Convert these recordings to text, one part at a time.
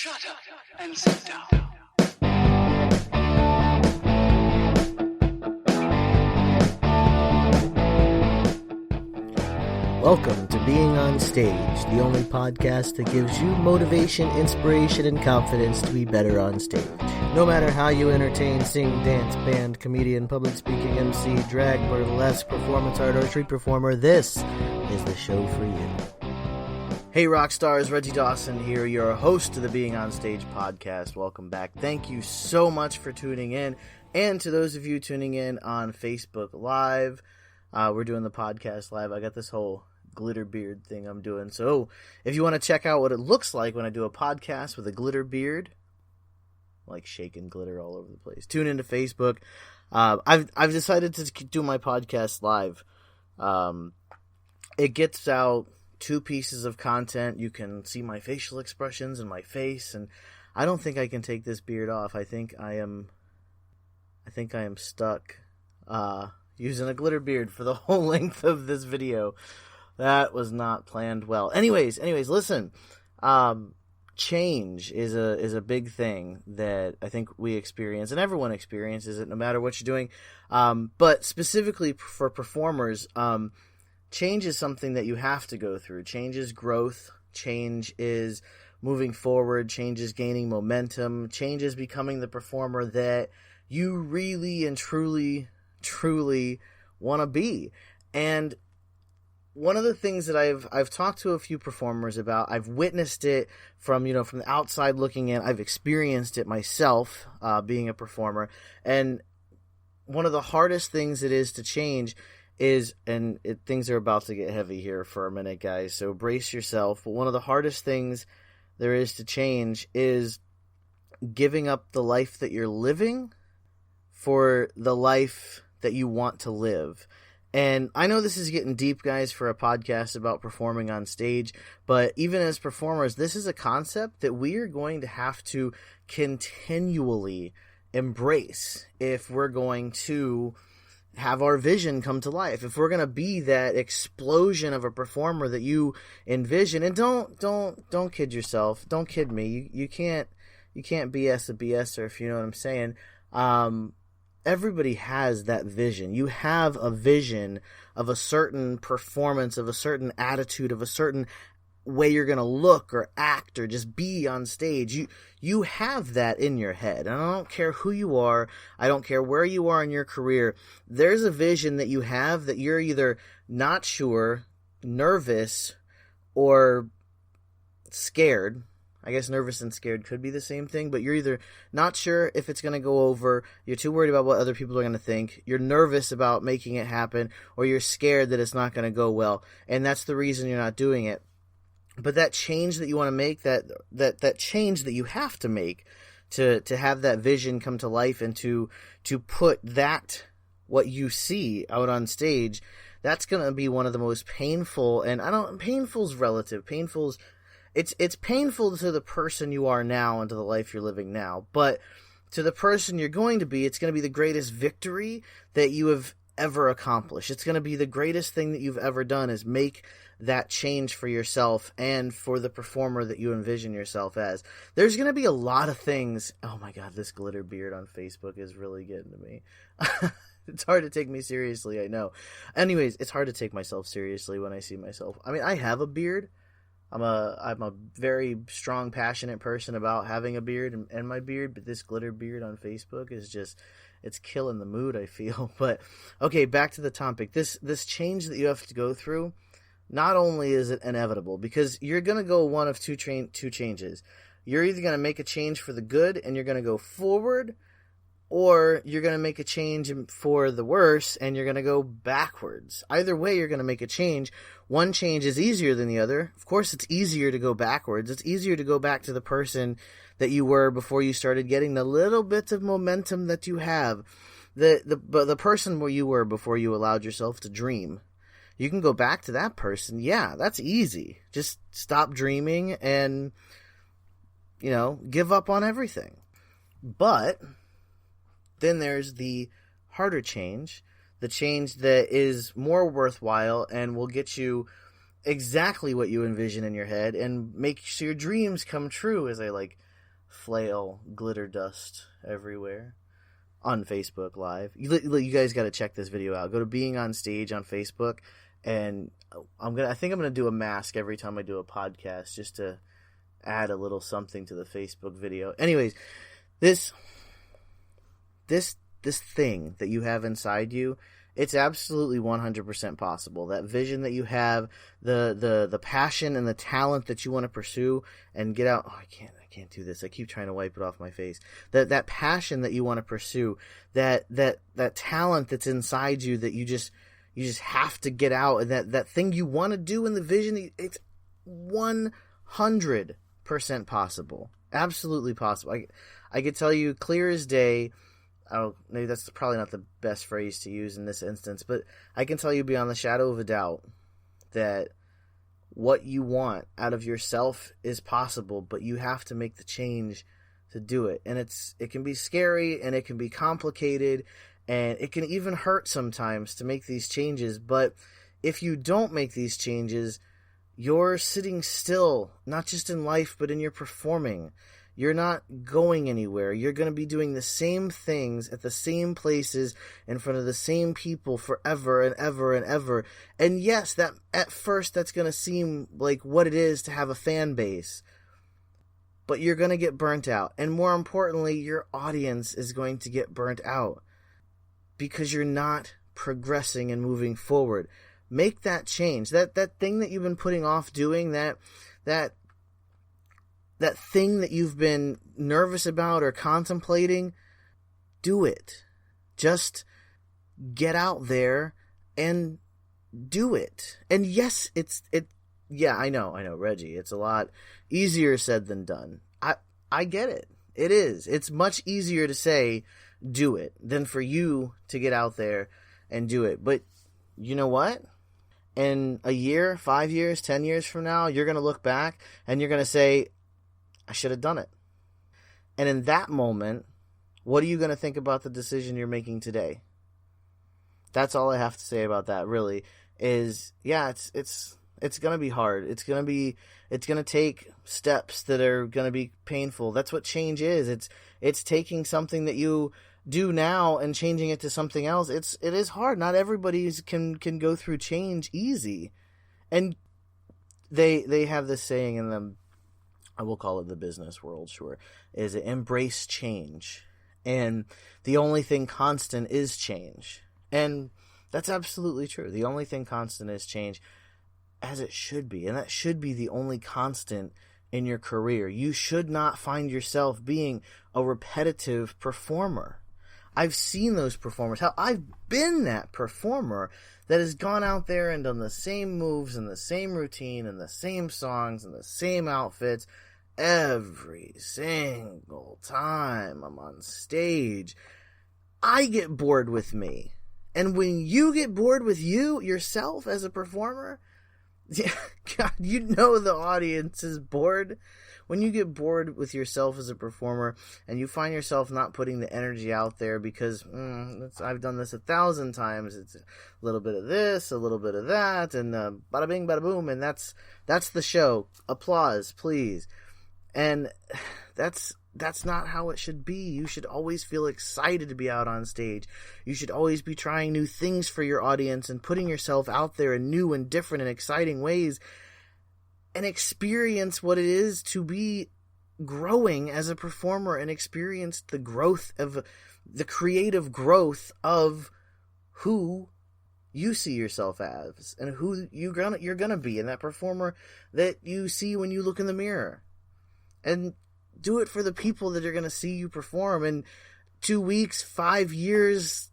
Shut up and sit down. Welcome to Being on Stage, the only podcast that gives you motivation, inspiration, and confidence to be better on stage. No matter how you entertain, sing, dance, band, comedian, public speaking, MC, drag, burlesque, performance art, or street performer, this is the show for you. Hey rock stars, Reggie Dawson here, your host of the Being on Stage podcast. Welcome back. Thank you so much for tuning in, and to those of you tuning in on Facebook Live, we're doing the podcast live. I got this whole glitter beard thing I'm doing. So if you want to check out what it looks like when I do a podcast with a glitter beard, like shaking glitter all over the place, tune into Facebook. I've decided to do my podcast live. It gets out 2 pieces of content. You can see my facial expressions and my face, and I don't think I can take this beard off. I think I am stuck using a glitter beard for the whole length of this video. That was not planned well. Anyways, listen. Change is a big thing that I think we experience, and everyone experiences it no matter what you're doing. But specifically for performers, change is something that you have to go through. Change is growth. Change is moving forward. Change is gaining momentum. Change is becoming the performer that you really and truly want to be. And one of the things that I've talked to a few performers about, I've witnessed it from the outside looking in. I've experienced it myself, being a performer. And one of the hardest things it is to change is, things are about to get heavy here for a minute, guys, so brace yourself. But one of the hardest things there is to change is giving up the life that you're living for the life that you want to live. And I know this is getting deep, guys, for a podcast about performing on stage, but even as performers, this is a concept that we are going to have to continually embrace if we're going to have our vision come to life. If we're going to be that explosion of a performer that you envision. And don't kid yourself. Don't kid me. You can't BS a BSer, if you know what I'm saying. Everybody has that vision. You have a vision of a certain performance, of a certain attitude, of a certain way you're going to look or act or just be on stage. You have that in your head. And I don't care who you are. I don't care where you are in your career. There's a vision that you have that you're either not sure, nervous, or scared. I guess nervous and scared could be the same thing, but you're either not sure if it's going to go over, you're too worried about what other people are going to think, you're nervous about making it happen, or you're scared that it's not going to go well, and that's the reason you're not doing it. But that change that you want to make, that change that you have to make to have that vision come to life and to put that, what you see out on stage, that's going to be one of the most painful, and painful's relative, It's painful to the person you are now and to the life you're living now, but to the person you're going to be, it's going to be the greatest victory that you have ever accomplished. It's going to be the greatest thing that you've ever done, is make that change for yourself and for the performer that you envision yourself as. There's going to be a lot of things. Oh my God, this glitter beard on Facebook is really getting to me. It's hard to take me seriously, I know. Anyways, it's hard to take myself seriously when I see myself. I mean, I have a beard. I'm a very strong, passionate person about having a beard and my beard, but this glitter beard on Facebook is just, it's killing the mood, I feel. But okay, back to the topic. This change that you have to go through, not only is it inevitable, because you're going to go one of two changes. You're either going to make a change for the good and you're going to go forward, or you're going to make a change for the worse and you're going to go backwards. Either way, you're going to make a change. One change is easier than the other. Of course, it's easier to go backwards. It's easier to go back to the person that you were before you started getting the little bits of momentum that you have. The person where you were before you allowed yourself to dream. You can go back to that person. Yeah, that's easy. Just stop dreaming and, give up on everything. But then there's the harder change, the change that is more worthwhile and will get you exactly what you envision in your head and make your dreams come true, as I like flail glitter dust everywhere on Facebook Live. You guys got to check this video out. Go to Being on Stage on Facebook, and I think I'm gonna do a mask every time I do a podcast, just to add a little something to the Facebook video. Anyways, this thing that you have inside you, it's absolutely 100% possible. That vision that you have, the passion and the talent that you want to pursue and get out. Oh, I can't do this. I keep trying to wipe it off my face. That passion that you want to pursue, that talent that's inside you that you just have to get out, and that thing you want to do in the vision, it's 100% possible. Absolutely possible. I could tell you clear as day. Maybe that's probably not the best phrase to use in this instance, but I can tell you beyond the shadow of a doubt that what you want out of yourself is possible, but you have to make the change to do it. And it can be scary, and it can be complicated, and it can even hurt sometimes to make these changes. But if you don't make these changes, you're sitting still, not just in life, but in your performing. You're not going anywhere. You're going to be doing the same things at the same places in front of the same people forever and ever and ever. And yes, that at first that's going to seem like what it is to have a fan base. But you're going to get burnt out. And more importantly, your audience is going to get burnt out because you're not progressing and moving forward. Make that change. That thing that you've been putting off doing, that thing that you've been nervous about or contemplating, do it. Just get out there and do it. And yes, I know, Reggie, it's a lot easier said than done. I get it. It is. It's much easier to say, do it, than for you to get out there and do it. But you know what? In a year, 5 years, 10 years from now, you're going to look back and you're going to say, I should have done it. And in that moment, what are you going to think about the decision you're making today? That's all I have to say about that, really, is, yeah, it's going to be hard. It's going to take steps that are going to be painful. That's what change is. It's taking something that you do now and changing it to something else. It is hard. Not everybody can go through change easy. And they have this saying in them, I will call it the business world, sure, is embrace change. And the only thing constant is change. And that's absolutely true. The only thing constant is change, as it should be. And that should be the only constant in your career. You should not find yourself being a repetitive performer. I've seen those performers. Hell, I've been that performer that has gone out there and done the same moves and the same routine and the same songs and the same outfits every single time I'm on stage. I get bored with me. And when you get bored with yourself as a performer, God, you know the audience is bored. When you get bored with yourself as a performer and you find yourself not putting the energy out there because I've done this 1,000 times. It's a little bit of this, a little bit of that, and bada bing, bada boom, and that's the show. Applause, please. And that's not how it should be. You should always feel excited to be out on stage. You should always be trying new things for your audience and putting yourself out there in new and different and exciting ways and experience what it is to be growing as a performer and experience the growth of the creative growth of who you see yourself as and who you're gonna be, and that performer that you see when you look in the mirror. And do it for the people that are going to see you perform in 2 weeks, 5 years,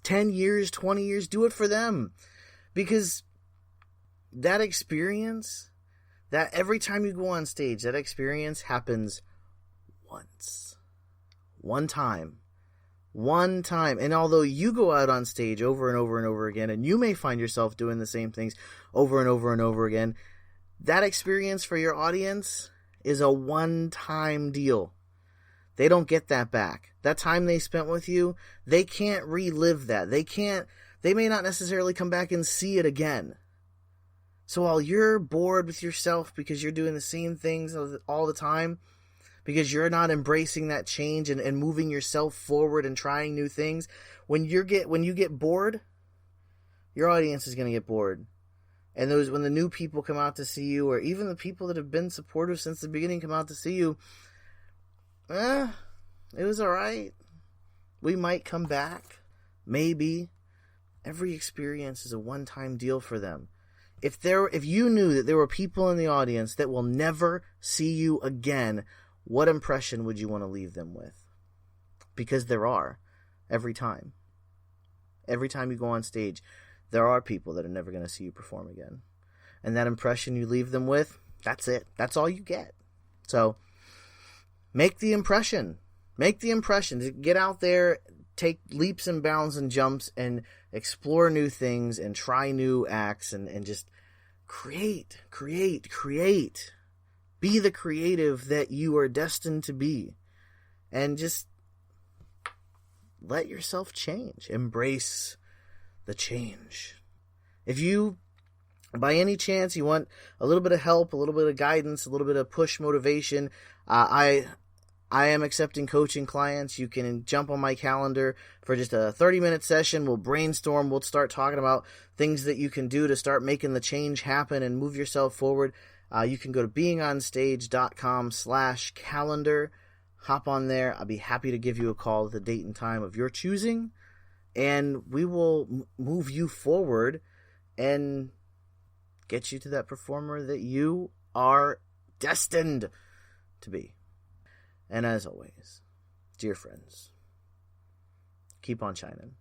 10 years, 20 years. Do it for them. Because that experience, that every time you go on stage, that experience happens once. One time. And although you go out on stage over and over and over again, and you may find yourself doing the same things over and over and over again, that experience for your audience is a one-time deal. They don't get that back. That time they spent with you, they can't relive that. They may not necessarily come back and see it again. So while you're bored with yourself because you're doing the same things all the time, because you're not embracing that change and moving yourself forward and trying new things. When you get bored, your audience is going to get bored. And when the new people come out to see you, or even the people that have been supportive since the beginning come out to see you, it was all right. We might come back. Maybe. Every experience is a one-time deal for them. If you knew that there were people in the audience that will never see you again, what impression would you want to leave them with? Because there are. Every time. Every time you go on stage, there are people that are never going to see you perform again. And that impression you leave them with, that's it. That's all you get. So, make the impression. Make the impression. Get out there, take leaps and bounds and jumps, and explore new things, and try new acts, and just create. Be the creative that you are destined to be. And just let yourself change. Embrace the change. If you, by any chance, you want a little bit of help, a little bit of guidance, a little bit of push motivation, I am accepting coaching clients. You can jump on my calendar for just a 30-minute session. We'll brainstorm. We'll start talking about things that you can do to start making the change happen and move yourself forward. You can go to beingonstage.com/calendar. Hop on there. I'll be happy to give you a call at the date and time of your choosing. And we will move you forward and get you to that performer that you are destined to be. And as always, dear friends, keep on shining.